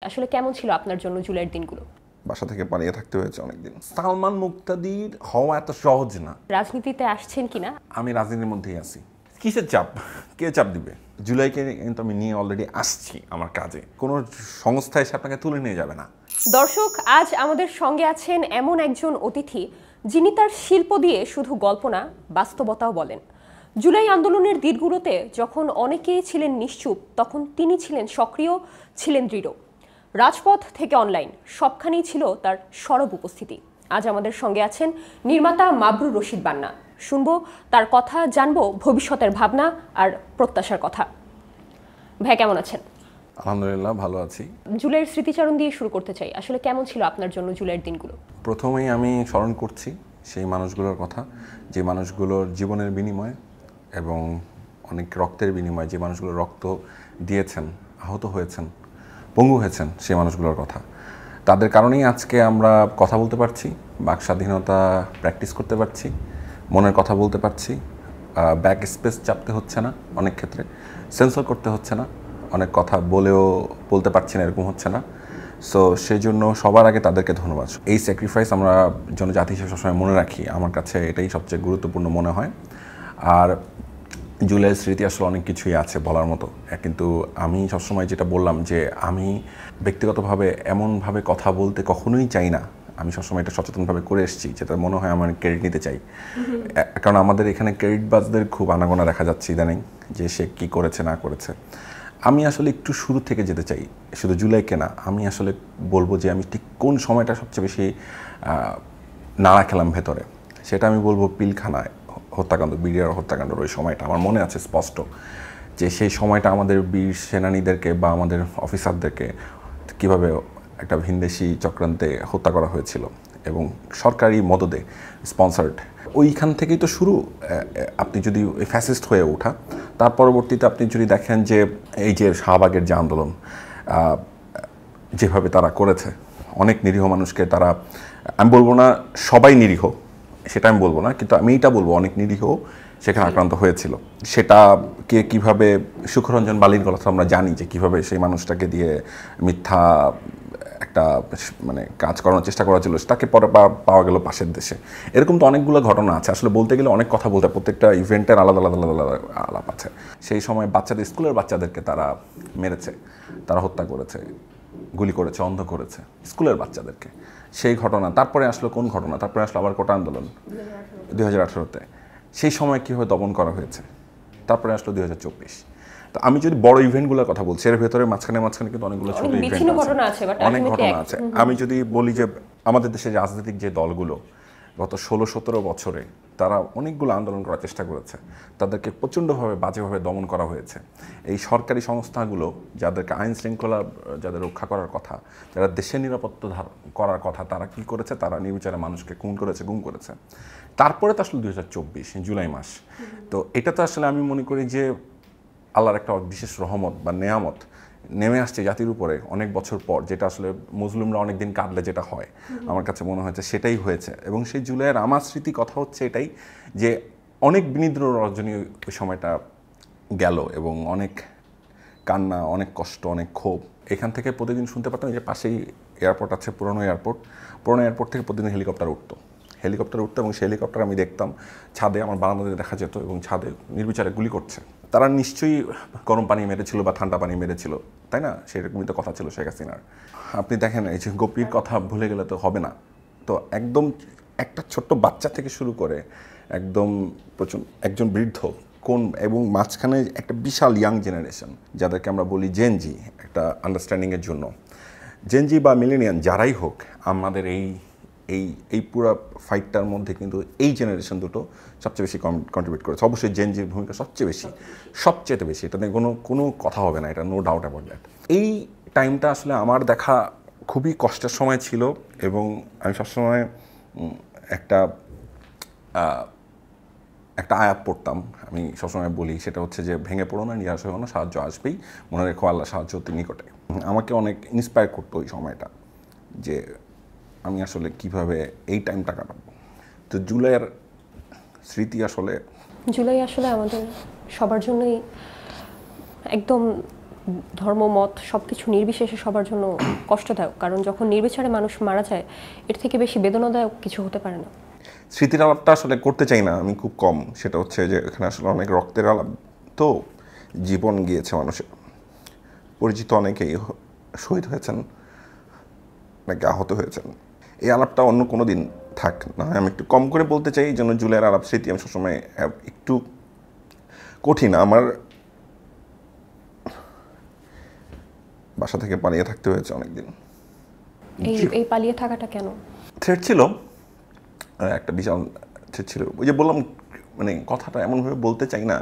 আসলে কেমন ছিল আপনার জন্য জুলাইয়ের দিনগুলো? বাসা থেকে পালিয়ে থাকতে হয়েছে অনেকদিন। সালমান মুক্তাদির হওয়া এত সহজ না। রাজনীতিতে আসছেন কিনা? আমি রাজনীতির মধ্যেই আছি। কিসের চাপ? কে চাপ দিবে? জুলাইকে কিন্তু আমি নিয়ে অলরেডি আসছি আমার কাজে। কোনো সংস্থা এসে আপনাকে তুলে নিয়ে যাবে না। দর্শক, আজ আমাদের সঙ্গে আছেন এমন একজন অতিথি যিনি তার শিল্প দিয়ে শুধু গল্প না, বাস্তবতাও বলেন। জুলাই আন্দোলনের দিনগুলোতে যখন অনেকেই ছিলেন নিশ্চুপ, তখন তিনি ছিলেন সক্রিয়, ছিলেন দৃঢ়। রাজপথ থেকে অনলাইন সবখানেই ছিল তার সরব উপস্থিতি। আজ আমাদের সঙ্গে আছেন নির্মাতা মাবরুর রশিদ বান্না। শুনবো তার কথা, জানবো ভবিষ্যতের ভাবনা আর প্রত্যাশার কথা। ভাই, কেমন আছেন? আলহামদুলিল্লাহ, ভালো আছি। জুলাইয়ের স্মৃতিচারণ দিয়ে শুরু করতে চাই। আসলে কেমন ছিল আপনার জন্য জুলাইয়ের দিনগুলো? প্রথমেই আমি স্মরণ করছি সেই মানুষগুলোর কথা, যে মানুষগুলোর জীবনের বিনিময়ে এবং অনেক রক্তের বিনিময়ে যে মানুষগুলো রক্ত দিয়েছেন, আহত হয়েছেন, পঙ্গু হয়েছেন, সেই মানুষগুলোর কথা। তাদের কারণেই আজকে আমরা কথা বলতে পারছি, বাক স্বাধীনতা প্র্যাকটিস করতে পারছি, মনের কথা বলতে পারছি, ব্যাক স্পেস চাপতে হচ্ছে না, অনেক ক্ষেত্রে সেন্সর করতে হচ্ছে না, অনেক কথা বলেও বলতে পারছি না, এরকম হচ্ছে না। সো সেই জন্য সবার আগে তাদেরকে ধন্যবাদ। এই স্যাক্রিফাইস আমরা জনজাতি হিসেবে সবসময় মনে রাখি, আমার কাছে এটাই সবচেয়ে গুরুত্বপূর্ণ মনে হয়। আর জুলাইয়ের স্মৃতি আসলে অনেক কিছুই আছে বলার মতো, কিন্তু আমি সবসময় যেটা বললাম যে আমি ব্যক্তিগতভাবে এমনভাবে কথা বলতে কখনোই চাই না। আমি সবসময় এটা সচেতনভাবে করে এসেছি, যেটা মনে হয় আমার ক্রেডিট নিতে চাই। কারণ আমাদের এখানে ক্রেডিটবাজদের খুব আনাগোনা দেখা যাচ্ছে ইদানিং, যে সে কী করেছে না করেছে। আমি আসলে একটু শুরু থেকে যেতে চাই, শুধু জুলাইকে না। আমি আসলে বলবো যে আমি ঠিক কোন সময়টা সবচেয়ে বেশি নাড়া খেলাম ভেতরে, সেটা আমি বলবো পিলখানায় হত্যাকাণ্ড, বিডিআর হত্যাকাণ্ডের ওই সময়টা আমার মনে আছে স্পষ্ট। যে সেই সময়টা আমাদের বীর সেনানীদেরকে বা আমাদের অফিসারদেরকে কীভাবে একটা ভিনদেশি চক্রান্তে হত্যা করা হয়েছিল এবং সরকারি মদদে স্পন্সার্ড। ওইখান থেকেই তো শুরু। আপনি যদি ফ্যাসিস্ট হয়ে ওঠা, তার পরবর্তীতে আপনি যদি দেখেন যে এই যে শাহবাগের যে আন্দোলন, যেভাবে তারা করেছে, অনেক নিরীহ মানুষকে তারা, আমি বলবো না সবাই নিরীহ, সেটা আমি বলবো না, কিন্তু আমি এইটা বলবো অনেক নিরীহ সেখানে আক্রান্ত হয়েছিল। সেটা কে কীভাবে, সুখরঞ্জন বালির কথা আমরা জানি যে কীভাবে সেই মানুষটাকে দিয়ে মিথ্যা একটা মানে কাজ করানোর চেষ্টা করা ছিল, তাকে পরে পাওয়া গেল পাশের দেশে। এরকম তো অনেকগুলো ঘটনা আছে, আসলে বলতে গেলে অনেক কথা বলতে, প্রত্যেকটা ইভেন্টের আলাদা আলাদা আলাদা আলাপ আছে। সেই সময় বাচ্চাদের, স্কুলের বাচ্চাদেরকে তারা মেরেছে, তারা হত্যা করেছে, গুলি করেছে, অন্ধ করেছে স্কুলের বাচ্চাদেরকে। সেই ঘটনা। তারপরে আসলো কোন ঘটনা? তারপরে আসলো আবার কোটা আন্দোলন 2018-তে। সেই সময় কীভাবে দমন করা হয়েছে। তারপরে আসলো 2024। তো আমি যদি বড় ইভেন্টগুলোর কথা বলছি, এর ভেতরে মাঝখানে কিন্তু অনেকগুলো ছোট ইভেন্ট আছে, অনেক ঘটনা আছে। আমি যদি বলি যে আমাদের দেশের রাজনৈতিক যে দলগুলো গত 16-17 বছরে তারা অনেকগুলো আন্দোলন করার চেষ্টা করেছে, তাদেরকে প্রচণ্ডভাবে বাজেভাবে দমন করা হয়েছে। এই সরকারি সংস্থাগুলো যাদেরকে আইন শৃঙ্খলা যাদের রক্ষা করার কথা, যারা দেশের নিরাপত্তা করার কথা, তারা কি করেছে? তারা নির্বিচারে মানুষকে খুন করেছে, গুম করেছে। তারপরে তো আসলে 2024 জুলাই মাস। তো এটা তো আসলে আমি মনে করি যে আল্লাহর একটা বিশেষ রহমত বা নেয়ামত নেমে আসছে জাতির উপরে অনেক বছর পর, যেটা আসলে মুসলিমরা অনেকদিন কাঁদলে যেটা হয়, আমার কাছে মনে হয়েছে সেটাই হয়েছে। এবং সেই জুলাইয়ের আমার স্মৃতি কথা হচ্ছে এটাই যে অনেক বিনিদ্র রজনী ওই সময়টা গেল এবং অনেক কান্না, অনেক কষ্ট, অনেক ক্ষোভ। এখান থেকে প্রতিদিন শুনতে পারতাম যে পাশেই এয়ারপোর্ট আছে, পুরনো এয়ারপোর্ট থেকে প্রতিদিন হেলিকপ্টার উঠতো এবং সেই হেলিকপ্টার আমি দেখতাম ছাদে, আমার বারান্দাতে দেখা যেত, এবং ছাদে নির্বিচারে গুলি করছে। তারা নিশ্চয়ই গরম পানি মেরেছিল বা ঠান্ডা পানি মেরেছিল, তাই না? সেরকমই তো কথা ছিল শেখ হাসিনার। আপনি দেখেন, এই যে গোপীর কথা ভুলে গেলে তো হবে না। তো একদম একটা ছোট্ট বাচ্চা থেকে শুরু করে একদম একজন বৃদ্ধ, এবং মাঝখানে একটা বিশাল ইয়াং জেনারেশন, যাদেরকে আমরা বলি জেনজি, একটা আন্ডারস্ট্যান্ডিংয়ের জন্য। জেনজি বা মিলেনিয়ান যারাই হোক, আমাদের এই পুরো ফাইটটার মধ্যে কিন্তু এই জেনারেশন দুটো সবচেয়ে বেশি কন্ট্রিবিউট করেছে। অবশ্যই জেনজির ভূমিকা সবচেয়ে বেশি, এটা নিয়ে কোনো কথা হবে না, এটা নো ডাউট অ্যাবাউট দ্যাট। এই টাইমটা আসলে আমার দেখা খুবই কষ্টের সময় ছিল, এবং আমি সবসময় একটা আয়াত পড়তাম, আমি সবসময় বলি, সেটা হচ্ছে যে ভেঙে পড়ো না, নিরাশ হও না, সাহায্য আসবেই, মনে রেখো আল্লাহ সাহায্য অতি নিকটে। আমাকে অনেক ইন্সপায়ার করতো ওই সময়টা, যে আমি আসলে কিভাবে এই টাইমটা কাটাবো। তো জুলাই আসলে আমাদের সবার জন্যই একদম ধর্ম মত সবকিছু নির্বিশেষে সবার জন্য কষ্টদায়ক, কারণ যখন নির্বিচারে মানুষ মারা যায় এর থেকে বেশি বেদনাদায়ক কিছু হতে পারে না। স্মৃতির আলাপটা আসলে করতে চাই না আমি খুব কম, সেটা হচ্ছে যে এখানে আসলে অনেক রক্তের আলাপ, তো জীবন গিয়েছে মানুষের, পরিচিত অনেকেই শহীদ হয়েছেন, নাকি আহত হয়েছেন। এই আলাপটা অন্য কোনো দিন থাক না হয় আমি একটু কম করে বলতে চাই, যেন জুলাইয়ের আলাপ স্মৃতি আমি সবসময় একটু কঠিন। আমার বাসা থেকে পালিয়ে থাকতে হয়েছে অনেকদিন। এই পালিয়ে থাকাটা কেন? থ্রেট ছিল, একটা বিশাল থ্রেট ছিল। ওই যে বললাম, মানে কথাটা এমনভাবে বলতে চাই না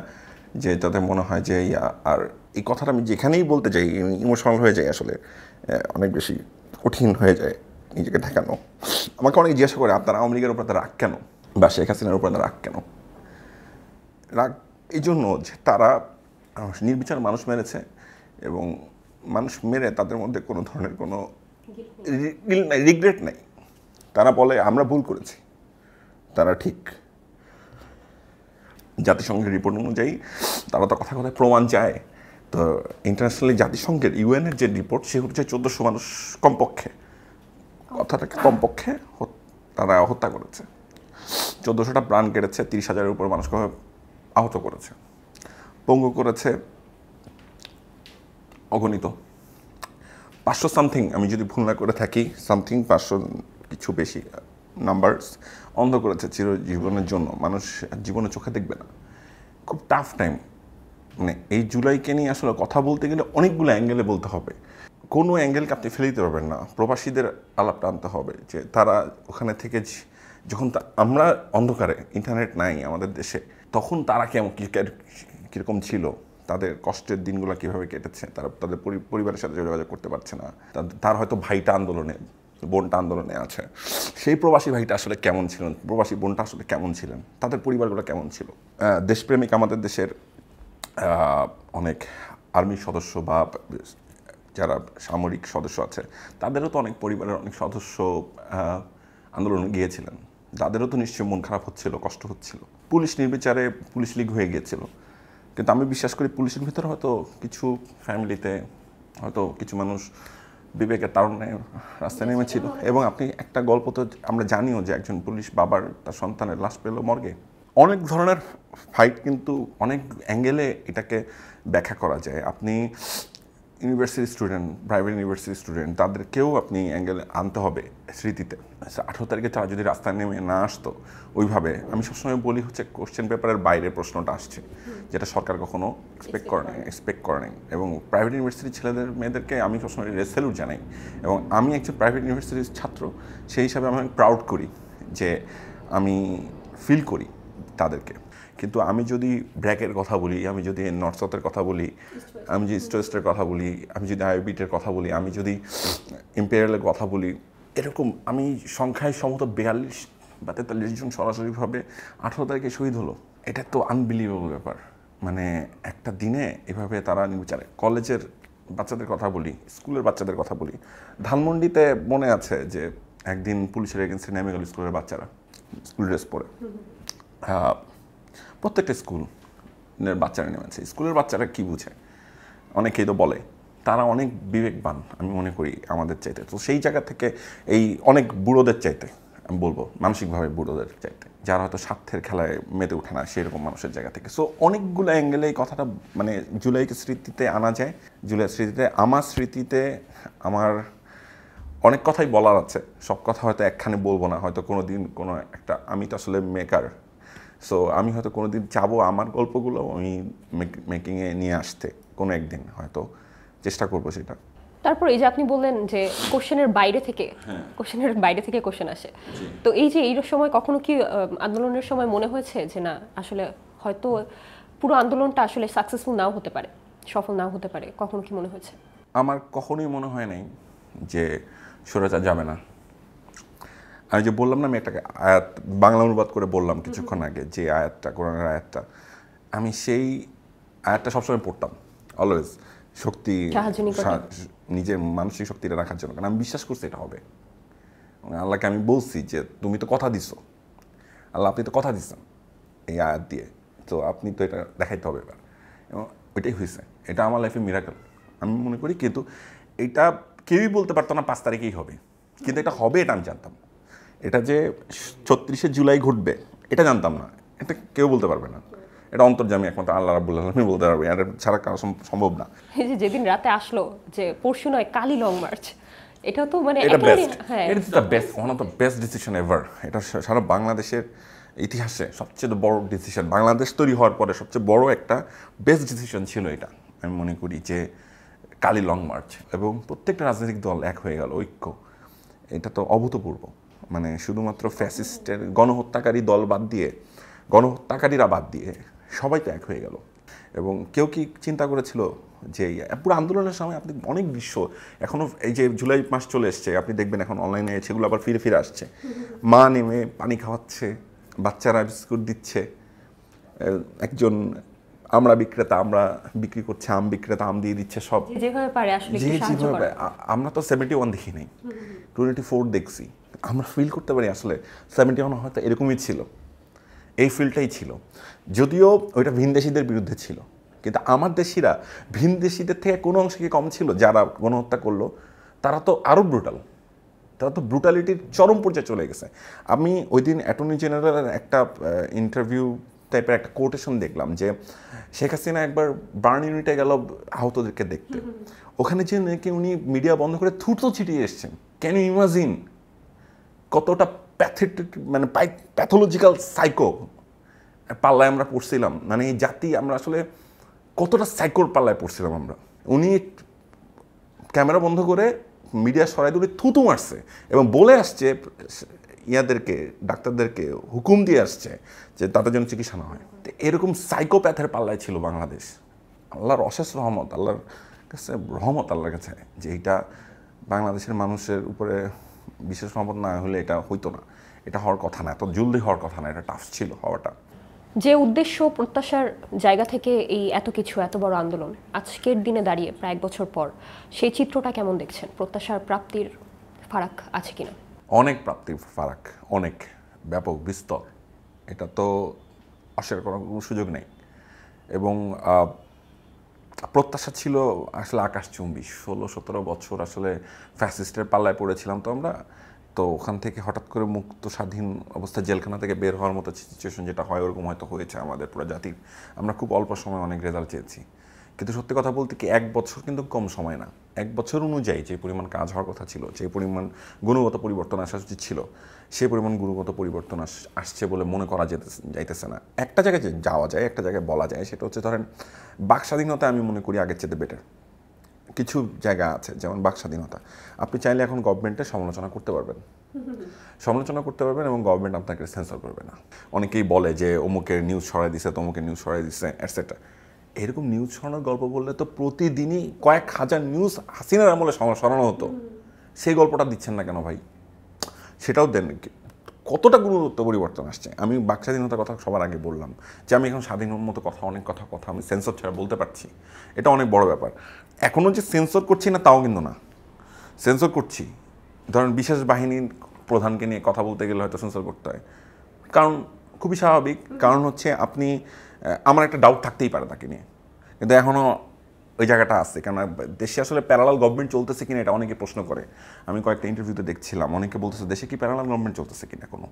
যে যাতে মনে হয় যে আর এই কথাটা আমি যেখানেই বলতে চাই ইমোশনাল হয়ে যায়, আসলে অনেক বেশি কঠিন হয়ে যায় নিজেকে ঠেকানো। আমাকে অনেক জিজ্ঞাসা করে আপনার আওয়ামী লীগের উপর রাগ কেন, বা শেখ হাসিনার উপর রাগ কেন। রাগ এই জন্য যে তারা নির্বিচার মানুষ মেরেছে, এবং মানুষ মেরে তাদের মধ্যে কোনো ধরনের কোনো রিগ্রেট নাই। তারা বলে আমরা ভুল করেছি, তারা ঠিক। জাতিসংঘের রিপোর্ট অনুযায়ী তারা তো কথা কথায় প্রমাণ চায়, তো ইন্টারন্যাশনালি জাতিসংঘের ইউএনের যে রিপোর্ট সে হচ্ছে 1400 মানুষ কমপক্ষে, কথাটাকে কমপক্ষে তারা হত্যা করেছে, 1400টা প্রাণ কেটেছে, 30,000-এর উপর মানুষকে আহত করেছে, পঙ্গু করেছে অগণিত, 500 সামথিং, আমি যদি ভুল না করে থাকি, সামথিং 500 কিছু বেশি নাম্বারস অন্ধ করেছে চিরজীবনের জন্য। মানুষ জীবনে চোখে দেখবে না। খুব টাফ টাইম। মানে এই জুলাইকে নিয়ে আসলে কথা বলতে গেলে অনেকগুলো অ্যাঙ্গেলে বলতে হবে, কোনো অ্যাঙ্গেলকে আপনি ফেলে দিতে পারবেন না। প্রবাসীদের আলাপটা আনতে হবে, যে তারা ওখানে থেকে যখন আমরা অন্ধকারে, ইন্টারনেট নাই আমাদের দেশে, তখন তারা কেমন কীরকম ছিল, তাদের কষ্টের দিনগুলো কীভাবে কেটেছে, তারা তাদের পরিবারের সাথে যোগাযোগ করতে পারছে না, তার হয়তো ভাইটা আন্দোলনে, বোনটা আন্দোলনে আছে, সেই প্রবাসী ভাইটা আসলে কেমন ছিলেন, প্রবাসী বোনটা আসলে কেমন ছিলেন, তাদের পরিবারগুলো কেমন ছিল। দেশপ্রেমিক আমাদের দেশের অনেক আর্মির সদস্য বা যারা সামরিক সদস্য আছে, তাদেরও তো অনেক পরিবারের অনেক সদস্য আন্দোলনে গিয়েছিলেন, তাদেরও তো নিশ্চয়ই মন খারাপ হচ্ছিল, কষ্ট হচ্ছিল। পুলিশ নির্বিচারে পুলিশ লীগ হয়ে গিয়েছিল, কিন্তু আমি বিশ্বাস করি পুলিশের ভিতরে হয়তো কিছু ফ্যামিলিতে হয়তো কিছু মানুষ বিবেকের তারণে রাস্তায় নেমেছিল। এবং আপনি একটা গল্প তো আমরা জানিও যে একজন পুলিশ বাবার তার সন্তানের লাশ পেল মর্গে। অনেক ধরনের ফাইট, কিন্তু অনেক অ্যাঙ্গেলে এটাকে ব্যাখ্যা করা যায়। আপনি university student, private university student, তাদেরকেও আপনি অ্যাঙ্গেলে আনতে হবে স্মৃতিতে। 18 তারিখে তারা যদি রাস্তায় নেমে না আসতো ওইভাবে, আমি সবসময় বলি হচ্ছে কোশ্চেন পেপারের বাইরে প্রশ্নটা আসছে, যেটা সরকার কখনো এক্সপেক্ট করে নাই। এবং প্রাইভেট ইউনিভার্সিটির ছেলেদের মেয়েদেরকে আমি সবসময় স্যালুট জানাই, এবং আমি একজন প্রাইভেট ইউনিভার্সিটির ছাত্র, সেই হিসাবে আমি প্রাউড করি যে আমি ফিল করি তাদেরকে। কিন্তু আমি যদি ব্র্যাকের কথা বলি, আমি যদি নর্থ সাউথের কথা বলি, আমি যদি ইস্ট ওয়েস্টের কথা বলি, আমি যদি আইবিটের কথা বলি, আমি যদি ইম্পেরিয়ালের কথা বলি, এরকম আমি সংখ্যায় সম্ভবত 42 বা 43 জন সরাসরিভাবে 18 তারিখে শহীদ হলো। এটা তো আনবিলিভেবল ব্যাপার। মানে একটা দিনে এভাবে তারা নির্বিচারে। কলেজের বাচ্চাদের কথা বলি, স্কুলের বাচ্চাদের কথা বলি, ধানমন্ডিতে মনে আছে যে একদিন পুলিশের এগেন্সে নেমে গেল স্কুলের বাচ্চারা, স্কুল ড্রেস পরে, প্রত্যেকটা স্কুলের বাচ্চারা নেমেছে। স্কুলের বাচ্চারা কী বুঝে, অনেকেই তো বলে তারা অনেক বিবেকবান আমি মনে করি আমাদের চাইতে। তো সেই জায়গা থেকে এই অনেক বুড়োদের চাইতে, আমি বলবো মানসিকভাবে বুড়োদের চাইতে, যারা হয়তো স্বার্থের খেলায় মেতে ওঠে না, সেরকম মানুষের জায়গা থেকে। সো অনেকগুলো অ্যাঙ্গেলে এই কথাটা মানে জুলাইকে স্মৃতিতে আনা যায়। জুলাই স্মৃতিতে, আমার স্মৃতিতে আমার অনেক কথাই বলার আছে, সব কথা হয়তো একখানে বলবো না। হয়তো কোনো দিন কোনো একটা, আমি তো আসলে মেকার, সো আমি হয়তো কোনো দিন চাবো আমার গল্পগুলো আমি মেকিংয়ে নিয়ে আসতে, কোনো একদিন হয়তো চেষ্টা করবো সেটা। তারপর এই যে আপনি বললেন যে কোশ্চেনের বাইরে থেকে কোশ্চেন আসে, তো এই যে এই সময় কখনো কি আন্দোলনের সময় মনে হয়েছে যে না আসলে হয়তো পুরো আন্দোলনটা আসলে সাকসেসফুল নাও হতে পারে, সফল নাও হতে পারে, কখনো কি মনে হয়েছে? আমার কখনোই মনে হয় নাই যে স্বৈরাচার যাবে না। আমি যে বললাম না, আমি একটা আয়াত বাংলা অনুবাদ করে বললাম কিছুক্ষণ আগে, যে আয়াতটা, কোরআনের আয়াতটা, আমি সেই আয়াতটা সবসময় পড়তাম অলওয়েজ, শক্তি, নিজের মানসিক শক্তিটা রাখার জন্য। কারণ আমি বিশ্বাস করছি এটা হবে। আল্লাহকে আমি বলছি যে তুমি তো কথা দিছো, আল্লাহ আপনি তো কথা দিচ্ছেন এই আয়াত দিয়ে, তো আপনি তো এটা দেখাইতে হবে এবার। এবং ওইটাই হয়েছে। এটা আমার লাইফে মিরাকেল, আমি মনে করি। কিন্তু এটা কেউই বলতে পারতো না 5 তারিখেই হবে, কিন্তু এটা হবে এটা আমি জানতাম। এটা যে 36শে জুলাই ঘটবে এটা জানতাম না, এটা কেউ বলতে পারবে না। এটা অন্তর্যামী একমাত্র আল্লাহ রাব্বুল আলামিন বলতে পারবে, এটা ছাড়া কারো সম্ভব না। এই যে যেদিন রাতে আসলো যে পরশু নয় কালই লং মার্চ, এটা তো মানে এটা একেবারে বেস্ট, হ্যাঁ it is the best, one of the best decision ever. এটা সারা বাংলাদেশের ইতিহাসে সবচেয়ে বড় ডিসিশন, বাংলাদেশ তৈরি হওয়ার পরে সবচেয়ে বড় একটা বেস্ট ডিসিশন ছিল এটা। আমি মনে করি যে কালি লং মার্চ এবং প্রত্যেকটা রাজনৈতিক দল এক হয়ে গেল, ঐক্য, এটা তো অভূতপূর্ব। মানে শুধুমাত্র ফ্যাসিস্টের গণহত্যাকারী দল বাদ দিয়ে, গণহত্যাকারীরা বাদ দিয়ে সবাই তো এক হয়ে গেল। এবং কেউ কি চিন্তা করেছিল যে পুরো আন্দোলনের সময় আপনি অনেক দৃশ্য এখনও, এই যে জুলাই মাস চলে এসছে, আপনি দেখবেন এখন অনলাইনে সেগুলো আবার ফিরে ফিরে আসছে। মা নেমে পানি খাওয়াচ্ছে, বাচ্চারা বিস্কুট দিচ্ছে, একজন আমরা বিক্রেতা, আমরা বিক্রি করছে, আম বিক্রেতা আম দিয়ে দিচ্ছে, সব যেভাবে পারে আসলে যে একটু সাহায্য যেভাবে। করে। আমরা তো 71 দেখি নাই, 24 দেখছি। আমরা ফিল করতে পারি আসলে 71 হয়তো এরকমই ছিল, এই ফিলটাই ছিল। যদিও ওইটা ভিনদেশিদের বিরুদ্ধে ছিল, কিন্তু আমার দেশিরা ভিনদেশিদের থেকে কোনো অংশে কি কম ছিল? যারা গণহত্যা করলো তারা তো আরও ব্রুটাল, তারা তো ব্রুটালিটির চরম পর্যায়ে চলে গেছে। আমি ওই দিন অ্যাটর্নি জেনারেলের একটা ইন্টারভিউ টাইপের একটা কোটেশন দেখলাম যে শেখ হাসিনা একবার বার্ন ইউনিটে গেল আহতদেরকে দেখতে, ওখানে যে নাকি উনি মিডিয়া বন্ধ করে থুতো ছিটিয়ে এসছেন। ক্যান ইউ ইমাজিন কতটা প্যাথেটিক, মানে প্যাথোলজিক্যাল সাইকো পাল্লায় আমরা পড়ছিলাম। মানে এই জাতি আমরা আসলে কতটা সাইকোর পাল্লায় পড়ছিলাম আমরা। উনি ক্যামেরা বন্ধ করে মিডিয়া সরাই দূরে থুতু মারছে এবং বলে আসছে ইয়াদেরকে, ডাক্তারদেরকে হুকুম দিয়ে আসছে যে তাদের জন্য চিকিৎসা না হয়। তো এরকম সাইকোপ্যাথের পাল্লায় ছিল বাংলাদেশ। আল্লাহর অশেষ রহমত, আল্লাহর কাছে রহমত, আল্লাহর কাছে, যে এইটা বাংলাদেশের মানুষের উপরে বিশেষ রহমত না হলে এটা হইতো না, এটা হওয়ার কথা না, এত জলদি হওয়ার কথা না, এটা টাফ ছিল হওয়াটা। যে উদ্দেশ্য প্রত্যাশার জায়গা থেকে এই এত কিছু, এত বড় আন্দোলন আজকের দিনে দাঁড়িয়ে প্রায় 1 বছর পর, সেই চিত্রটা কেমন দেখছেন? প্রত্যাশার প্রাপ্তির ফারাক আছে কিনা? অনেক প্রাপ্তির ফারাক, অনেক ব্যাপক বিস্তর, এটা তো অস্বীকার করার কোনো সুযোগ নেই। এবং প্রত্যাশা ছিল আসলে আকাশচুম্বী। 16-17 বছর আসলে ফ্যাসিস্টের পাল্লায় পড়েছিলাম তো আমরা, তো ওখান থেকে হঠাৎ করে মুক্ত স্বাধীন অবস্থায় জেলখানা থেকে বের হওয়ার মতো সিচুয়েশন যেটা হয়, ওরকম হয়তো হয়েছে আমাদের পুরো জাতির। আমরা খুব অল্প সময় অনেক রেজাল্ট চেয়েছি, কিন্তু সত্যি কথা বলতে কি 1 বছর কিন্তু কম সময় না। 1 বছর অনুযায়ী যে পরিমাণ কাজ হওয়ার কথা ছিল, যে পরিমাণ গুণগত পরিবর্তন আসা উচিত ছিল, সেই পরিমাণ গুণগত পরিবর্তন আসছে বলে মনে করা যাইতেছে না। একটা জায়গায় যাওয়া যায়, একটা জায়গায় বলা যায়, সেটা হচ্ছে ধরেন বাক স্বাধীনতা আমি মনে করি আগের চেয়ে বেটার। কিছু জায়গা আছে যেমন বাক স্বাধীনতা, আপনি চাইলে এখন গভর্নমেন্টের সমালোচনা করতে পারবেন, সমালোচনা করতে পারবেন এবং গভর্নমেন্ট আপনাকে সেন্সর করবে না। অনেকেই বলে যে অমুকের নিউজ সরাই দিছে, তমুকের নিউজ সরাই দিছে, এটসেট্রা। এরকম নিউজ সরানোর গল্প বললে তো প্রতিদিনই কয়েক হাজার নিউজ হাসিনার আমলে সরানো হতো, সেই গল্পটা দিচ্ছেন না কেন ভাই? সেটাও দেন। কতটা গুণগত পরিবর্তন আসছে। আমি বাক স্বাধীনতার কথা সবার আগে বললাম যে আমি এখন স্বাধীন মতো অনেক কথা আমি সেন্সর ছাড়া বলতে পারছি, এটা অনেক বড় ব্যাপার। এখনও যে সেন্সর করছি না তাও কিন্তু না, সেন্সর করছি। ধরেন বিশেষ বাহিনীর প্রধানকে নিয়ে কথা বলতে গেলে হয়তো সেন্সর করতে হয়, কারণ খুবই স্বাভাবিক। কারণ হচ্ছে আপনি, আমার একটা ডাউট থাকতেই পারে তাকে নিয়ে, কিন্তু এখনও ওই জায়গাটা আছে। কেন দেশে আসলে প্যারালাল গভর্নমেন্ট চলতেছে কিনা এটা অনেকে প্রশ্ন করে। আমি কয়েকটা ইন্টারভিউতে দেখছিলাম, অনেকে বলতেছে দেশে কি প্যারালাল গভর্নমেন্ট চলতেছে কিনা কোনো,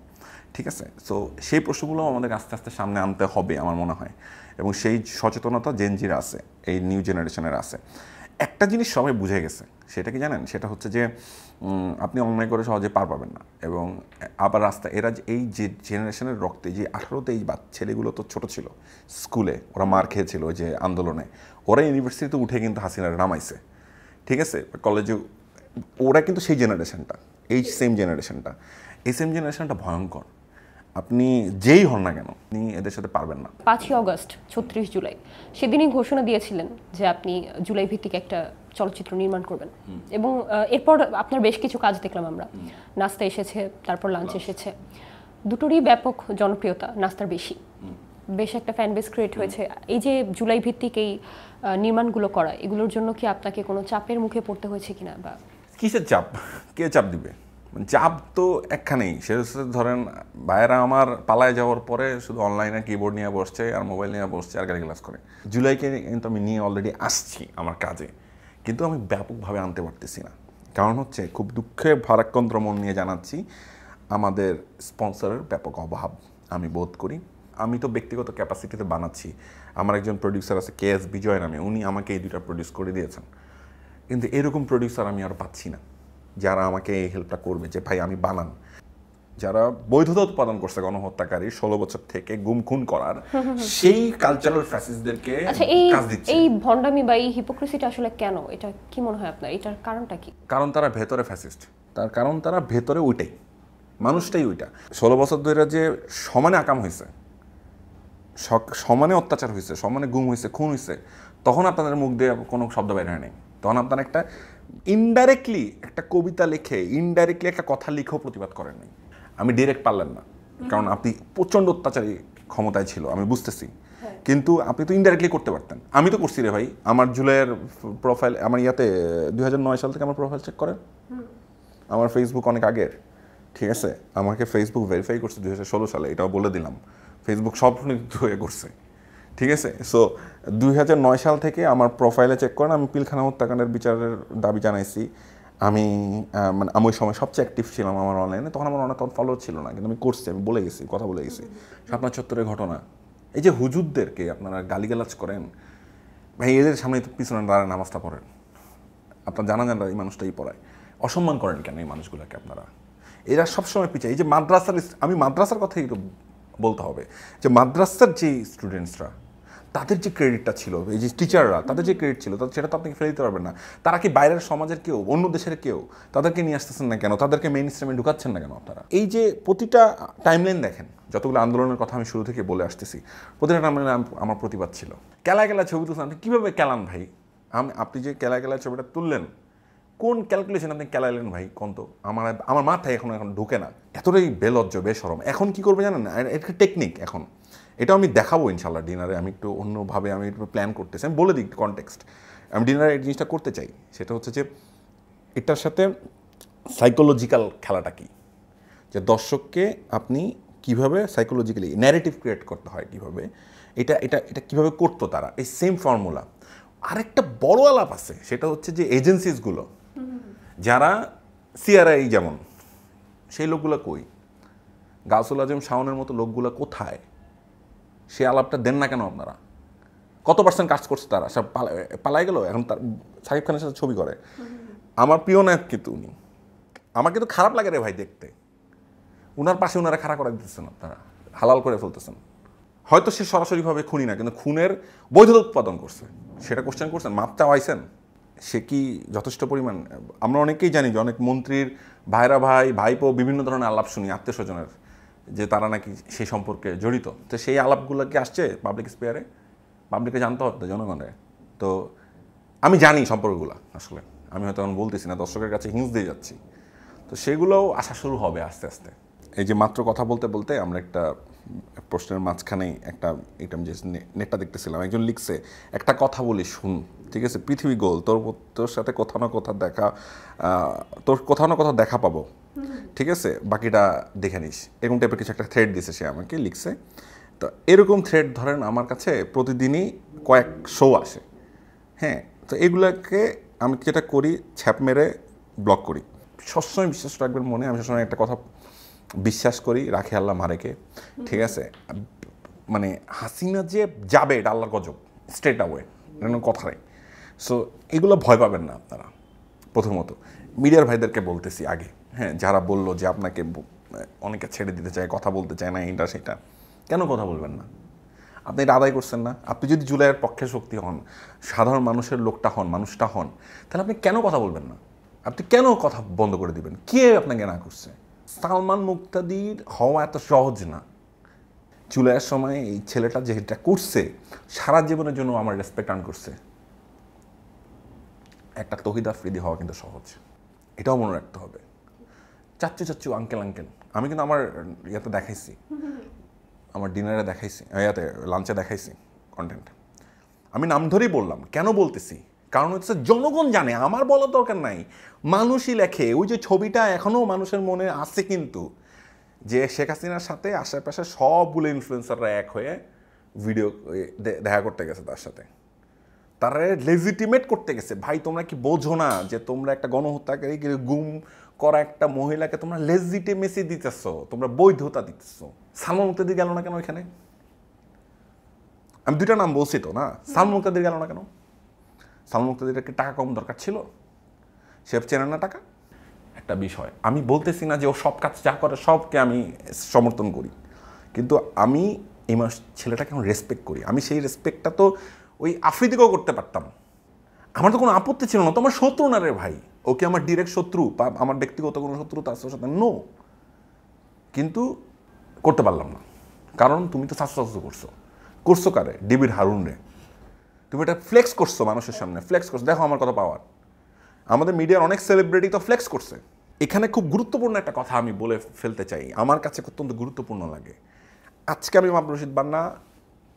ঠিক আছে। সো সেই প্রশ্নগুলো আমাদের আস্তে আস্তে সামনে আনতে হবে আমার মনে হয়, এবং সেই সচেতনতা জেনজির আছে, এই নিউ জেনারেশনের আছে। একটা জিনিস সবাই বুঝে গেছে, সেটা কি জানেন? সেটা হচ্ছে যে আপনি অন্যায় করে সহজে পার পাবেন না। এবং আবার রাস্তা, এরা এই যে জেনারেশনের রক্তে, যে 18-23 ছেলেগুলো তো ছোট ছিল, স্কুলে ওরা মার খেয়েছিল ওই যে আন্দোলনে, ওরা ইউনিভার্সিটিতে উঠে কিন্তু হাসিনার নামাইছে, ঠিক আছে, কলেজে। ওরা কিন্তু সেই জেনারেশনটা, এই সেম জেনারেশনটা ভয়ঙ্কর। আপনি যেই হন না কেন, আপনি এদের সাথে পারবেন না। 5ই অগস্ট 36 জুলাই সেদিনই ঘোষণা দিয়েছিলেন যে আপনি জুলাই ভিত্তিক একটা চলচ্চিত্র নির্মাণ করবেন, এবং এরপর আপনার বেশ কিছু কাজ দেখলাম আমরা। নাস্তা এসেছে, তারপর লাঞ্চ এসেছে, দুটোরই ব্যাপক জনপ্রিয়তা, নাস্তার বেশি, বেশ একটা ফ্যান বেস ক্রিয়েট হয়েছে। এই যে জুলাই ভিত্তিক এই নির্মাণগুলো করা, এগুলোর জন্য কি আপনাকে কোনো চাপের মুখে পড়তে হয়েছে কিনা? বা কিসের চাপ? কে চাপ দিবে? চাপ তো একখানেই, সে হচ্ছে ধরেন ভাইয়েরা আমার পালায় যাওয়ার পরে শুধু অনলাইনে কিবোর্ড নিয়ে বসছে আর মোবাইল নিয়ে বসছে আর গালি ক্লাস করে। জুলাইকে কিন্তু আমি নিয়ে অলরেডি আসছি আমার কাজে, কিন্তু আমি ব্যাপকভাবে আনতে পারতেছি না। কারণ হচ্ছে খুব দুঃখে ভারাক্রান্ত মন নিয়ে জানাচ্ছি, আমাদের স্পন্সরের ব্যাপক অভাব আমি বোধ করি। আমি তো ব্যক্তিগত ক্যাপাসিটিতে বানাচ্ছি। আমার একজন প্রডিউসার আছে KS বিজয় নামে, উনি আমাকে এই দুইটা প্রডিউস করে দিয়েছেন। কিন্তু এরকম প্রডিউসার আমি আর পাচ্ছি না যারা আমাকে এই হেল্পটা করবে, যে ভাই আমি বানান। যারা বৈধতা উৎপাদন করছে গণহত্যাকারী 16 বছর থেকে গুম খুন করার, সেই কালচারাল ফ্যাসিস্টদেরকে আচ্ছা, কাজ দিচ্ছে। এই ভন্ডামি বা এই হিপোক্রেসিটা আসলে কেন? এটা কি মনে হয় আপনার? এটার কারণটা কি? কারণ তারা ভেতরে ফ্যাসিস্ট, তার কারণ তারা ভেতরে ওইটাই, মানুষটাই ওইটা। 16 বছর ধরে যে সমানে আকাম হয়েছে, সমানে অত্যাচার হয়েছে, সমানে গুম হয়েছে, খুন হয়েছে, তখন আপনাদের মুখ দিয়ে কোনো শব্দ বের হয় নাই। তখন আপনারা একটা ইনডাইরেক্টলি একটা কবিতা লিখে, ইনডাইরেক্টলি একটা কথা লিখেও প্রতিবাদ করেন নাই। আমি ডিরেক্ট পারলেন না, কারণ আপনি প্রচণ্ড অত্যাচারী ক্ষমতায় ছিল, আমি বুঝতেছি। কিন্তু আপনি তো ইনডাইরেক্টলি করতে পারতেন। আমি তো করছি রে ভাই। আমার জুলাইয়ের প্রোফাইল, আমার ইয়াতে 2009 সাল থেকে আমার প্রোফাইল চেক করেন। আমার ফেসবুক অনেক আগের, ঠিক আছে। আমাকে ফেসবুক ভেরিফাই করছে 2016 সালে, এটাও বলে দিলাম। ফেসবুক সব হয়ে করছে, ঠিক আছে। সো 2009 সাল থেকে আমার প্রোফাইলে চেক করেন। আমি পিলখানা হত্যাকাণ্ডের বিচারের দাবি জানাইছি। আমি মানে আমি ওই সময় সবচেয়ে অ্যাক্টিভ ছিলাম আমার অনলাইনে। তখন আমার অনেক ফলোয়ার ছিল না, কিন্তু আমি করছি, আমি বলে গেছি, কথা বলে গেছি। 57-74-এর ঘটনা। এই যে হুজুরদেরকে আপনারা গালিগালাজ করেন, ভাই এদের সামনে পিছনে দাঁড়ায় নামাজটা পড়েন। আপনার জানা যান এই মানুষটাই পড়ায়, অসম্মান করেন কেন এই মানুষগুলোকে আপনারা? এরা সবসময় পিছিয়ে। এই যে মাদ্রাসার, আমি মাদ্রাসার কথাই একটু বলতে হবে, যে মাদ্রাসার যে স্টুডেন্টসরা, তাদের যে ক্রেডিটটা ছিল, এই যে টিচাররা, তাদের যে ক্রেডিট ছিল, সেটা তো আপনি ফেলে দিতে পারবেন না। তারা কি বাইরের সমাজের কেউ, অন্য দেশের কেউ? তাদেরকে নিয়ে আসতেছেন না কেন? তাদেরকে মেইন স্ট্রিমে ঢুকাচ্ছেন না কেন আপনারা? এই যে প্রতিটা টাইমলাইন দেখেন, যতগুলো আন্দোলনের কথা আমি শুরু থেকে বলে আসতেছি, প্রতিটা টাইমলাইনে আমার প্রতিবাদ ছিল। কেলা কেলা ছবি তুলছেন, আপনি কীভাবে কেলান ভাই? আপনি যে কেলা কেলা ছবিটা তুললেন, কোন ক্যালকুলেশন আপনি কেলাইলেন ভাই? কোন তো আমার মাথায় এখন ঢুকে না। এতটাই বেলজ্জ, বেশরম। এখন কি করবে জানেন? এটা টেকনিক। এখন এটাও আমি দেখাবো ইনশাল্লাহ ডিনারে। আমি একটু অন্যভাবে আমি একটু প্ল্যান করতেছি, আমি বলে দিই কনটেক্সট। আমি ডিনারে এই জিনিসটা করতে চাই, সেটা হচ্ছে যে এটার সাথে সাইকোলজিক্যাল খেলাটা কি, যে দর্শককে আপনি কিভাবে সাইকোলজিক্যালি ন্যারেটিভ ক্রিয়েট করতে হয়, কিভাবে এটা এটা এটা কীভাবে করতো তারা, এই সেম ফর্মুলা। আরেকটা বড় আলাপ আছে, সেটা হচ্ছে যে এজেন্সিসগুলো, যারা সিআরআই যেমন, সেই লোকগুলো কই? গাউসুল আজম শাওনের মতো লোকগুলো কোথায়? সে আলাপটা দেন না কেন আপনারা? কত % কাজ করছে তারা? সব পালাই গেল। এখন তার সাকিব খানের সাথে ছবি করে। আমার প্রিয় নায়ক কিন্তু উনি। আমার কিন্তু খারাপ লাগে রে ভাই দেখতে। উনার পাশে উনারা খাড়া করে দিতেছেন, আপনারা হালাল করে ফেলতেছেন। হয়তো সে সরাসরিভাবে খুনি না, কিন্তু খুনের বৈধতা উৎপাদন করছে, সেটা কোশ্চেন করছেন, মাপ চাওয়াইছেন? সে কি যথেষ্ট পরিমাণ? আমরা অনেকেই জানি যে অনেক মন্ত্রীর ভাইরা, ভাইপো বিভিন্ন ধরনের আলাপ শুনি আত্মীয় স্বজনের, যে তারা নাকি সেই সম্পর্কে জড়িত। তো সেই আলাপগুলো কি আসছে পাবলিক স্পেয়ারে? পাবলিকে জানতে হবে জনগণের। তো আমি জানি সম্পর্কগুলো, আসলে আমি হয়তো এখন বলতেছি না, দর্শকের কাছে হিংস দিয়ে যাচ্ছি। তো সেগুলোও আসা শুরু হবে আস্তে আস্তে। এই যে মাত্র কথা বলতে বলতে আমরা একটা প্রশ্নের মাঝখানে একটা এটা যে নেটটা দেখতেছিলাম, একজন লিখছে, একটা কথা বলি শুন, ঠিক আছে, পৃথিবী গোল, তোর সাথে কোথাও না কোথাও দেখা, তোর কোথাও না কোথাও দেখা পাবো, ঠিক আছে, বাকিটা দেখে নিস, এরকম টাইপের কিছু একটা থ্রেড দিছে, সে আমাকে লিখছে। তো এরকম থ্রেড ধরেন আমার কাছে প্রতিদিনই কয়েক শো আসে। হ্যাঁ, তো এগুলাকে আমি যেটা করি, ছ্যাপ মেরে ব্লক করি। সবসময় বিশ্বাস রাখবেন মনে, আমি সবসময় একটা কথা বিশ্বাস করি, রাখে আল্লাহ মারেকে, ঠিক আছে। মানে হাসিনা যে যাবে, এটা আল্লাহর গজব, স্ট্রেট আওয়ে, কোনো কথা নেই। সো এগুলো ভয় পাবেন না আপনারা। প্রথমত মিডিয়ার ভাইদেরকে বলতেছি আগে, হ্যাঁ, যারা বললো যে আপনাকে অনেকে ছেড়ে দিতে চায়, কথা বলতে চায় না, এটা সেটা, কেন কথা বলবেন না? আপনি এটা আদায় করছেন না? আপনি যদি জুলাইয়ের পক্ষে শক্তি হন, সাধারণ মানুষের লোকটা হন, মানুষটা হন, তাহলে আপনি কেন কথা বলবেন না? আপনি কেন কথা বন্ধ করে দিবেন? কে আপনাকে না করছে? সালমান মুক্তাদির হওয়া এত সহজ না। জুলাইয়ের সময় এই ছেলেটা যেটা করছে, সারা জীবনের জন্য আমার রেসপেক্ট আর্ন করছে। একটা তহিদ আফ্রিদি হওয়া কিন্তু সহজ, এটাও মনে রাখতে হবে। চাচ্চু আঙ্কেল, আমি কিন্তু আমার ইয়াতে দেখাইছি, আমার ডিনারে দেখাইছি, ইয়াতে লাঞ্চে দেখাইছি কন্টেন্ট। আমি নাম ধরেই বললাম। কেন বলতেছি? কারণ হচ্ছে জনগণ জানে, আমার বলার দরকার নাই, মানুষই লেখে। ওই যে ছবিটা এখনও মানুষের মনে আছে, কিন্তু যে শেখ হাসিনার সাথে আশেপাশে সবগুলো ইনফ্লুয়েন্সাররা এক হয়ে ভিডিও দেখা করতে গেছে তার সাথে। তারা লেজিটিমেট করতে গেছে। ভাই তোমরা কি বোঝো না যে তোমরা একটা গণহত্যাকারী গুম করা একটা মহিলাকে তোমরা লেজিটিমেসি দিতেছো, তোমরা বৈধতা দিতেছো। সালমান মুক্তাদির গেল না কেন এখানে? আমি দুইটা নাম বলছি তো না, সালমান মুক্তাদির গেল না কেন? সালমান মুক্তাদির কি টাকা কম দরকার ছিল? সে চেনে না টাকা? একটা বিষয় আমি বলতেছি না যে ও সব কাজ যা করে সবকে আমি সমর্থন করি, কিন্তু আমি এই ছেলেটাকে আমি রেসপেক্ট করি। আমি সেই রেসপেক্টটা তো ওই আফ্রিদিকেও করতে পারতাম, আমার তো কোনো আপত্তি ছিল না। তো আমার শত্রু না রে ভাই, ওকে আমার ডিরেক্ট শত্রু বা আমার ব্যক্তিগত কোনো শত্রুতা আছে ওর সাথে? নো। কিন্তু করতে পারলাম না, কারণ তুমি তো শাস্ত্র করছো কারে? ডিবির হারুন রে। তুমি এটা ফ্লেক্স করছো মানুষের সামনে, ফ্লেক্স করছো, দেখো আমার কথা পাওয়ার। আমাদের মিডিয়ার অনেক সেলিব্রিটি তো ফ্লেক্স করছে। এখানে খুব গুরুত্বপূর্ণ একটা কথা আমি বলে ফেলতে চাই, আমার কাছে অত্যন্ত গুরুত্বপূর্ণ লাগে। আজকে আমি মাহবুব রশিদ বান্না,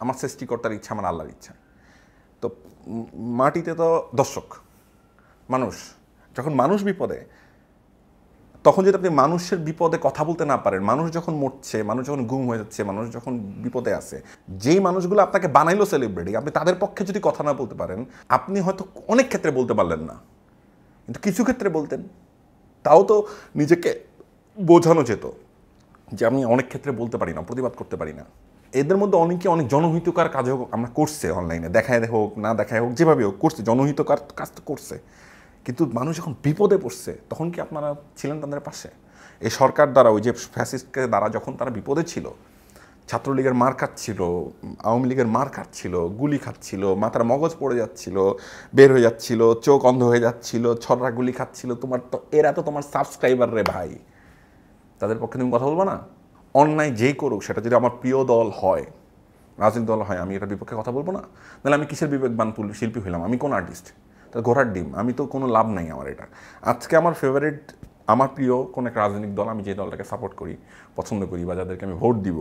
আমার সৃষ্টিকর্তার ইচ্ছা, আমার আল্লাহর ইচ্ছা। তো মাটিতে তো দর্শক মানুষ, যখন মানুষ বিপদে, তখন যদি আপনি মানুষের বিপদে কথা বলতে না পারেন, মানুষ যখন মরছে, মানুষ যখন গুম হয়ে যাচ্ছে, মানুষ যখন বিপদে আছে, যেই মানুষগুলো আপনাকে বানাইলো সেলিব্রিটি, আপনি তাদের পক্ষে যদি কথা না বলতে পারেন, আপনি হয়তো অনেক ক্ষেত্রে বলতে পারলেন না, কিন্তু কিছু ক্ষেত্রে বলতেন। তাও তো নিজেকে বোঝানো যেত যে আমি অনেক ক্ষেত্রে বলতে পারি না, প্রতিবাদ করতে পারি না। এদের মধ্যে অনেকে অনেক জনহিতকার কাজও আমরা করছে, অনলাইনে দেখায় হোক না দেখায় হোক, যেভাবে হোক করছে, জনহিতকার কাজ তো করছে। কিন্তু মানুষ যখন বিপদে পড়ছে তখন কি আপনারা ছিলেন তাদের পাশে? এই সরকার দ্বারা, ওই যে ফ্যাসিস্টকে দ্বারা যখন তারা বিপদে ছিল, ছাত্রলীগের মার খাচ্ছিল, আওয়ামী লীগের মার খাচ্ছিল, গুলি খাচ্ছিল, মাথার মগজ পড়ে যাচ্ছিল, বের হয়ে যাচ্ছিল, চোখ অন্ধ হয়ে যাচ্ছিল, ছড়রা গুলি খাচ্ছিল, তোমার তো এরা তো তোমার সাবস্ক্রাইবার রে ভাই, তাদের পক্ষে তুমি কথা বলবো না? অন্যায় যেই করুক, সেটা যদি আমার প্রিয় দল হয়, রাজনৈতিক দল হয়, আমি এটার বিপক্ষে কথা বলবো না? নাহলে আমি কিসের বিবেকবান শিল্পী হইলাম? আমি কোন আর্টিস্ট? তাহলে ঘোড়ার ডিম, আমি তো কোনো লাভ নাই আমার এটা। আজকে আমার ফেভারিট, আমার প্রিয় কোন একটা রাজনৈতিক দল, আমি যে দলটাকে সাপোর্ট করি, পছন্দ করি, বা যাদেরকে আমি ভোট দিব,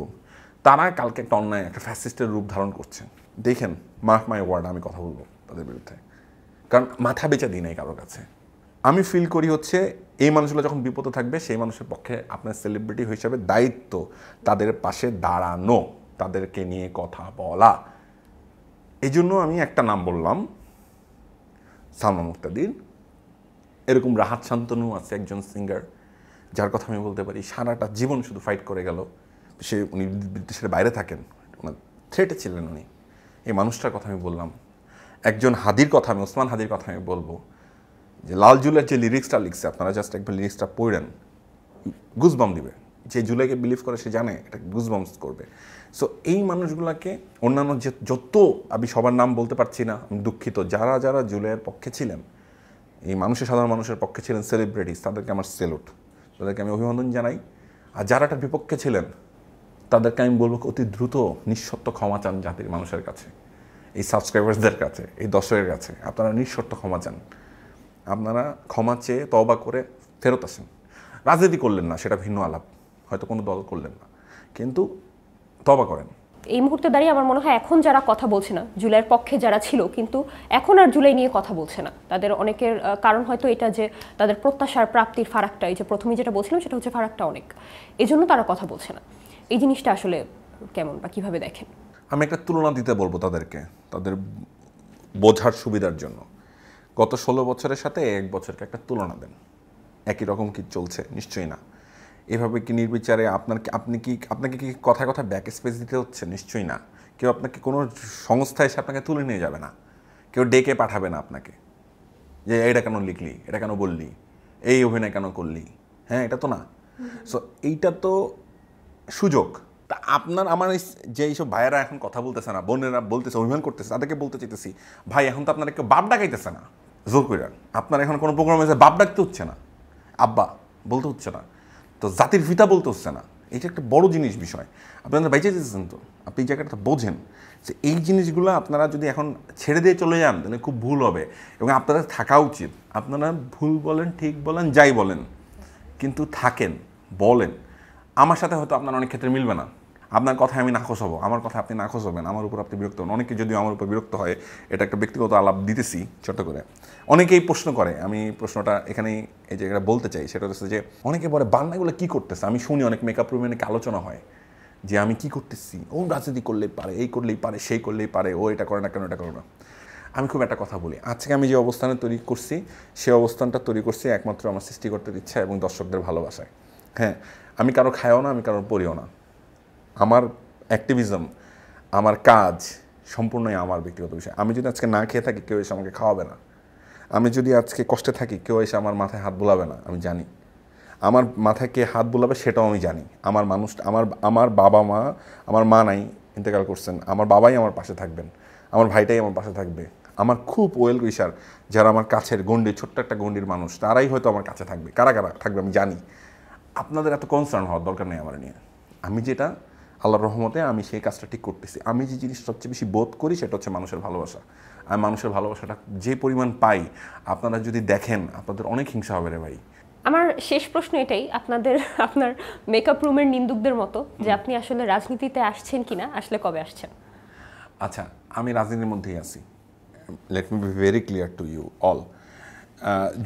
তারা কালকে একটা অন্যায়, একটা ফ্যাসিস্টের রূপ ধারণ করছে। দেখেন, মার্ক মাই ওয়ার্ড, আমি কথা বলবো তাদের বিরুদ্ধে, কারণ মাথা বেচা দিই নাই কারোর কাছে। আমি ফিল করি হচ্ছে এই মানুষগুলো যখন বিপদে থাকবে, সেই মানুষের পক্ষে আপনার সেলিব্রিটি হিসেবে দায়িত্ব তাদের পাশে দাঁড়ানো, তাদেরকে নিয়ে কথা বলা। এই জন্য আমি একটা নাম বললাম, সালমান মুক্তাদির। এরকম রাহাত শান্তনু আছে একজন সিঙ্গার, যার কথা আমি বলতে পারি সারাটা জীবন শুধু ফাইট করে গেল। উনি দেশের বাইরে থাকেন, ওনার থ্রেটে ছিলেন উনি। এই মানুষটার কথা আমি বললাম। একজন হাদির কথা, আমি ওসমান হাদির কথা আমি বলবো, যে লাল জুলের যে লিরিক্সটা লিখছে, আপনারা জাস্ট একবার লিরিক্সটা পড়েন, গুজবাম দিবে। যে জুলাইকে বিলিভ করে সে জানে এটা গুজবামস করবে। সো এই মানুষগুলোকে, অন্যান্য যে যত, আমি সবার নাম বলতে পারছি না, আমি দুঃখিত, যারা যারা জুলাইয়ের পক্ষে ছিলেন, এই মানুষের, সাধারণ মানুষের পক্ষে ছিলেন, সেলিব্রিটিস, তাদেরকে আমার সেলুট, তাদেরকে আমি অভিনন্দন জানাই। আর যারা এটার বিপক্ষে ছিলেন, তাদেরকে আমি বলবো অতি দ্রুত নিঃশর্ত ক্ষমা চান জাতির মানুষের কাছে, এই সাবস্ক্রাইবার্সদের কাছে, এই দর্শকের কাছে। আপনারা নিঃশর্ত ক্ষমা চান, আপনারা ক্ষমা চেয়ে তওবা করে ফেরত আসেন। রাজনীতি করলেন না, সেটা ভিন্ন আলাপ, হয়তো কোনো দল করলেন না, কিন্তু তওবা করেন। এই মুহূর্তে দাঁড়িয়ে আমার মনে হয় এখন যারা কথা বলছে না, জুলাইয়ের পক্ষে যারা ছিল কিন্তু এখন আর জুলাই নিয়ে কথা বলছে না, তাদের অনেকের কারণ হয়তো এটা যে তাদের প্রত্যাশার প্রাপ্তির ফারাকটা, এই যে প্রথমেই যেটা বলছিলাম সেটা হচ্ছে ফারাকটা অনেক, এই জন্য তারা কথা বলছে না। এই জিনিসটা আসলে কেমন বা কিভাবে দেখেন? আমি একটা তুলনা দিতে বলবো তাদেরকে, তাদের বোঝার সুবিধার জন্য। গত 16 বছরের সাথে 1 বছরকে একটা তুলনা দেন, একই রকম কি চলছে? নিশ্চয়ই না। এভাবে কি নির্বিচারে আপনাকে কি কথায় কথা ব্যাক স্পেস দিতে হচ্ছে? নিশ্চয়ই না। কেউ আপনাকে, কোনো সংস্থা এসে আপনাকে তুলে নিয়ে যাবে না, কেউ ডেকে পাঠাবে না আপনাকে যে এটা কেন লিখলি, এটা কেন বললি, এই অভিনয় কেন করলি, হ্যাঁ, এটা তো না। সো এইটা তো সুযোগ। তা আপনার আমার যে এইসব ভাইয়েরা এখন কথা বলতেছে না, বোনেরা বলতেছে, অভিমান করতেছে, তাদেরকে বলতে চাইতেছি, ভাই এখন তো আপনার কেউ বাপ ডাকাইতেছে না জোর করে। আপনার এখন কোনো প্রোগ্রামে বাপ ডাকতে হচ্ছে না, আব্বা বলতে হচ্ছে না, তো জাতির পিতা বলতে হচ্ছে না। এটা একটা বড় জিনিস, বিষয় আপনারা বাইচে যেতেছেন। তো আপনি এই জায়গাটা বোঝেন যে এই জিনিসগুলো আপনারা যদি এখন ছেড়ে দিয়ে চলে যান তাহলে খুব ভুল হবে, এবং আপনাদের থাকা উচিত। আপনারা ভুল বলেন, ঠিক বলেন, যাই বলেন, কিন্তু থাকেন, বলেন। আমার সাথে হয়তো আপনার অনেক ক্ষেত্রে মিলবে না, আপনার কথায় আমি নাখোশ হবো, আমার কথা আপনি নাখোশ হবেন, আমার উপর আপনি বিরক্ত হন। অনেকে যদিও আমার উপর বিরক্ত হয়, এটা একটা ব্যক্তিগত আলাপ দিতেছি ছোট করে। অনেকেই প্রশ্ন করে, আমি প্রশ্নটা এখানেই এই জায়গাটা বলতে চাই, সেটা হচ্ছে যে অনেকে বলে বান্নাগুলো কী করতেছে। আমি শুনি অনেক মেকআপ রুমে অনেক আলোচনা হয় যে আমি কি করতেছি, ও রাজনীতি করলেই পারে, এই করলেই পারে, সেই করলেই পারে, ও এটা করে না কেন, এটা করে না। আমি খুব একটা কথা বলি, আজকে আমি যে অবস্থানে তৈরি করছি সেই অবস্থানটা তৈরি করছি একমাত্র আমার সৃষ্টিকর্তার ইচ্ছা এবং দর্শকদের ভালোবাসায়। হ্যাঁ, আমি কারো খাইও না, আমি কারো পড়িও না। আমার অ্যাক্টিভিজম, আমার কাজ সম্পূর্ণই আমার ব্যক্তিগত বিষয়। আমি যদি আজকে না খেয়ে থাকি, কেউ এসে আমাকে খাওয়াবে না। আমি যদি আজকে কষ্টে থাকি, কেউ এসে আমার মাথায় হাত বোলাবে না, আমি জানি। আমার মাথায় কে হাত বোলাবে সেটাও আমি জানি। আমার বাবা মা, আমার মা নাই, ইন্তেকাল করছেন, আমার বাবাই আমার পাশে থাকবেন, আমার ভাইটাই আমার পাশে থাকবে। আমার খুব ওয়েল উইশার যারা আমার কাছের গণ্ডি, ছোট্ট একটা গণ্ডির মানুষ, তারাই হয়তো আমার কাছে থাকবে। কারা কারা থাকবে আমি জানি। আপনাদের এত কনসার্ন হওয়ার দরকার নেই আমার নিয়ে। আমি যেটা আল্লাহর রহমতে আমি সেই কাজটা ঠিক করতেছি। আমি যে জিনিস সবচেয়ে বেশি বোধ করি সেটা হচ্ছে মানুষের ভালোবাসা। আমি মানুষের ভালোবাসাটা যে পরিমাণ পাই, আপনারা যদি দেখেন আপনাদের অনেক হিংসা হবে রে ভাই। আমার শেষ প্রশ্ন এটাই, আপনার মেকআপ রুমের নিন্দুকদের মতো, যে আপনি আসলে রাজনীতিতে আসছেন কিনা, আসলে কবে আসছেন? আচ্ছা, আমি রাজনীতির মধ্যেই আছি। Let me be very clear to you all.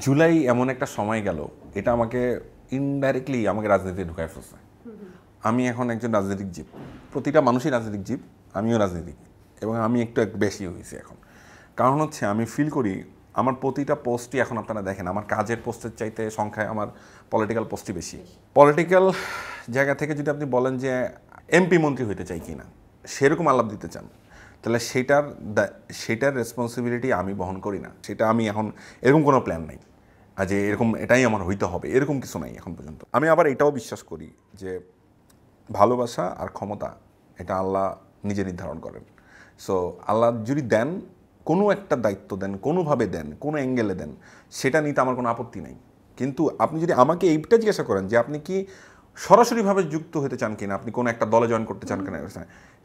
জুলাই এমন একটা সময় গেল, এটা আমাকে ইনডাইরেক্টলি আমাকে রাজনীতিতে ঢুকায় ফেলছে। আমি এখন একজন রাজনৈতিক জীব, প্রতিটা মানুষই রাজনৈতিক জীব, আমিও রাজনীতিক, এবং আমি একটু বেশি হয়েছি এখন। কারণ হচ্ছে আমি ফিল করি আমার প্রতিটা পোস্টই এখন আপনারা দেখেন, আমার কাজের পোস্টের চাইতে সংখ্যায় আমার পলিটিক্যাল পোস্টই বেশি। পলিটিক্যাল জায়গা থেকে যদি আপনি বলেন যে এমপি মন্ত্রী হইতে চাই কি না, সেরকম আলাপ দিতে চান, তাহলে সেটার রেসপন্সিবিলিটি আমি বহন করি না। সেটা আমি এখন এরকম কোনো প্ল্যান নাই যে এরকম এটাই আমার হইতে হবে, এরকম কিছু নাই এখন পর্যন্ত। আমি আবার এটাও বিশ্বাস করি যে ভালোবাসা আর ক্ষমতা এটা আল্লাহ নিজে নির্ধারণ করেন। সো আল্লাহ যদি দেন, কোনো একটা দায়িত্ব দেন, কোনোভাবে দেন, কোনো অ্যাঙ্গেলে দেন, সেটা নিতে আমার কোনো আপত্তি নেই। কিন্তু আপনি যদি আমাকে এইটা জিজ্ঞাসা করেন যে আপনি কি সরাসরিভাবে যুক্ত হতে চান কিনা, আপনি কোনো একটা দলে জয়েন করতে চান কিনা,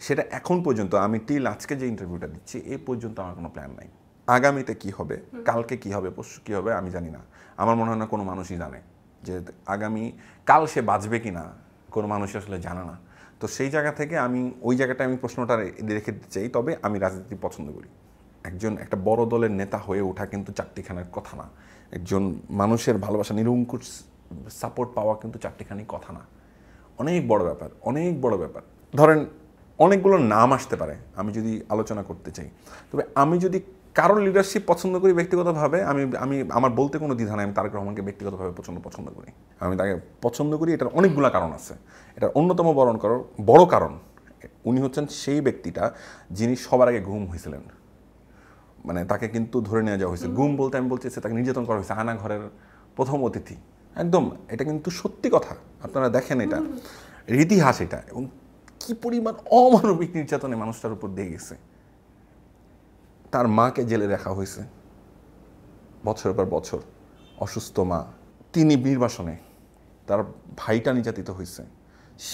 সেটা এখন পর্যন্ত আমি আজকে যে ইন্টারভিউটা দিচ্ছি এই পর্যন্ত আমার কোনো প্ল্যান নাই। আগামীতে কি হবে, কালকে কি হবে, পরশু কী হবে আমি জানি না। আমার মনে হয় না কোনো মানুষই জানে যে কাল সে বাঁচবে কি না, কোনো মানুষই আসলে জানে না। তো সেই জায়গা থেকে আমি ওই জায়গাটা আমি প্রশ্নটা রেখে দিতে চাই। তবে আমি রাজনীতি পছন্দ করি। একটা বড় দলের নেতা হয়ে ওঠা কিন্তু চারটিখানার কথা না। একজন মানুষের ভালোবাসা, নিরঙ্কুশ সাপোর্ট পাওয়া কিন্তু চারটিখানি কথা না। অনেক বড় ব্যাপার, অনেক বড় ব্যাপার। ধরেন অনেকগুলো নাম আসতে পারে আমি যদি আলোচনা করতে চাই। তবে আমি যদি কারোর লিডারশিপ পছন্দ করি ব্যক্তিগতভাবে, আমি আমার বলতে কোনো দ্বিধা নাই, আমি তারেক রহমানকে ব্যক্তিগতভাবে পছন্দ করি। আমি তাকে পছন্দ করি, এটার অনেকগুলো কারণ আছে। এটার অন্যতম বড় কারণ, উনি হচ্ছেন সেই ব্যক্তিটা যিনি সবার আগে গুম হয়েছিলেন। মানে তাকে কিন্তু ধরে নিয়ে যাওয়া হয়েছে। গুম বলতে আমি বলছি তাকে নির্যাতন করা হয়েছে, আয়না ঘরের প্রথম অতিথি। একদম, এটা কিন্তু সত্যি কথা, আপনারা দেখেন এটা ইতিহাস এটা। এবং কি পরিমাণ অমানবিক নির্যাতনে মানুষটার উপর দিয়ে গেছে। তার মাকে জেলে রাখা হয়েছে বছরের পর বছর, অসুস্থ মা। তিনি নির্বাসনে, তার ভাইটা নির্যাতিত হয়েছে।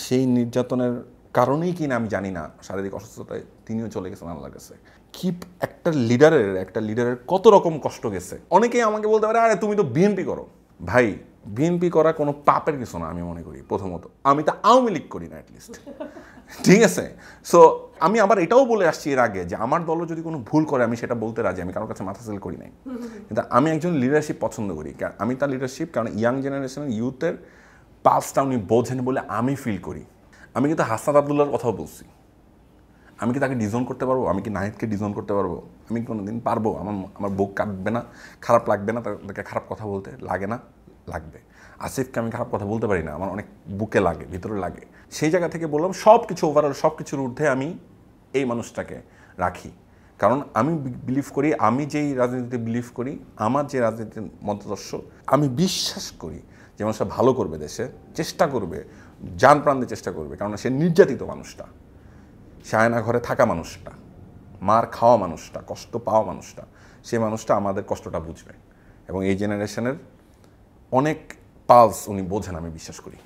সেই নির্যাতনের কারণেই কিনা আমি জানি না, শারীরিক অসুস্থতায় তিনিও চলে গেছেন আল্লাহর কাছে। কি একটা লিডারের কত রকম কষ্ট গেছে। অনেকেই আমাকে বলতে পারে আরে তুমি তো বিএনপি করো। ভাই, বিএনপি করা কোনো পাপের কিছু না আমি মনে করি। প্রথমত আমি তো আওয়ামী লীগ করি না অ্যাটলিস্ট, ঠিক আছে? সো আমি আবার এটাও বলে আসছি এর আগে যে আমার দলও যদি কোনো ভুল করে আমি সেটা বলতে রাজি, আমি কারোর কাছে মাথা সেল করি নাই। কিন্তু আমি একজন লিডারশিপ পছন্দ করি। আমি তার লিডারশিপ, কারণ ইয়াং জেনারেশনের ইউথের পালসটা উনি বোঝেন বলে আমি ফিল করি। আমি কিন্তু হাসান আবদুল্লাহর কথাও বলছি। আমি কি তাকে ডিজোন করতে পারবো? আমি কি নাহিদকে ডিজোন করতে পারবো? আমি কোনো দিন পারবো? আমার বুক কাটবে না, খারাপ লাগবে না তাদেরকে খারাপ কথা বলতে? লাগে না? লাগবে। আসিফকে আমি খারাপ কথা বলতে পারি না, আমার অনেক বুকে লাগে, ভিতরে লাগে। সেই জায়গা থেকে বললাম সব কিছু ওভারঅল সব কিছুর ঊর্ধ্বে আমি এই মানুষটাকে রাখি। কারণ আমি বিলিভ করি, আমি যেই রাজনীতিতে বিলিভ করি, আমার যে রাজনীতির মতাদর্শ, আমি বিশ্বাস করি যে মানুষটা ভালো করবে, দেশে চেষ্টা করবে, জান প্রাণ দিয়ে চেষ্টা করবে। কারণ সে নির্যাতিত মানুষটা, সে আয়না ঘরে থাকা মানুষটা, মার খাওয়া মানুষটা, কষ্ট পাওয়া মানুষটা, সে মানুষটা আমাদের কষ্টটা বুঝবে। এবং এই জেনারেশনের অনেক পালস উনি বোঝেন, আমি বিশ্বাস করি।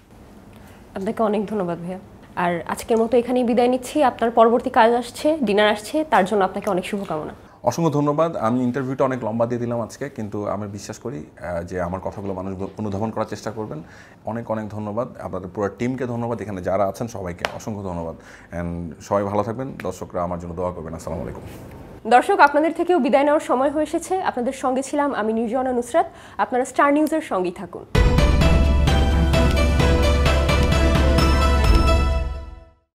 আপনাকে অনেক ধন্যবাদ ভাইয়া। আর আজকের মতো এখানেই বিদায় নিচ্ছি। আপনার পরবর্তী কাজ আসছে, ডিনার আসছে, তার জন্য আপনাকে অনেক শুভকামনা। অসংখ্য ধন্যবাদ। আমি ইন্টারভিউটা অনেক লম্বা দিয়ে দিলাম আজকে, কিন্তু আমি বিশ্বাস করি যে আমার কথাগুলো মানুষ অনুধাবন করার চেষ্টা করবেন। অনেক অনেক ধন্যবাদ আপনাদের পুরো টিমকে, ধন্যবাদ এখানে যারা আছেন সবাইকে অসংখ্য ধন্যবাদ। অ্যান্ড সবাই ভালো থাকবেন, দর্শকরা আমার জন্য দোয়া করবেন। আসসালামু আলাইকুম। দর্শক, আপনাদের থেকেও বিদায় নেওয়ার সময় হয়ে এসেছে। আপনাদের সঙ্গে ছিলাম আমি নির্জনা নুসরাত। আপনারা স্টার নিউজের সঙ্গেই থাকুন।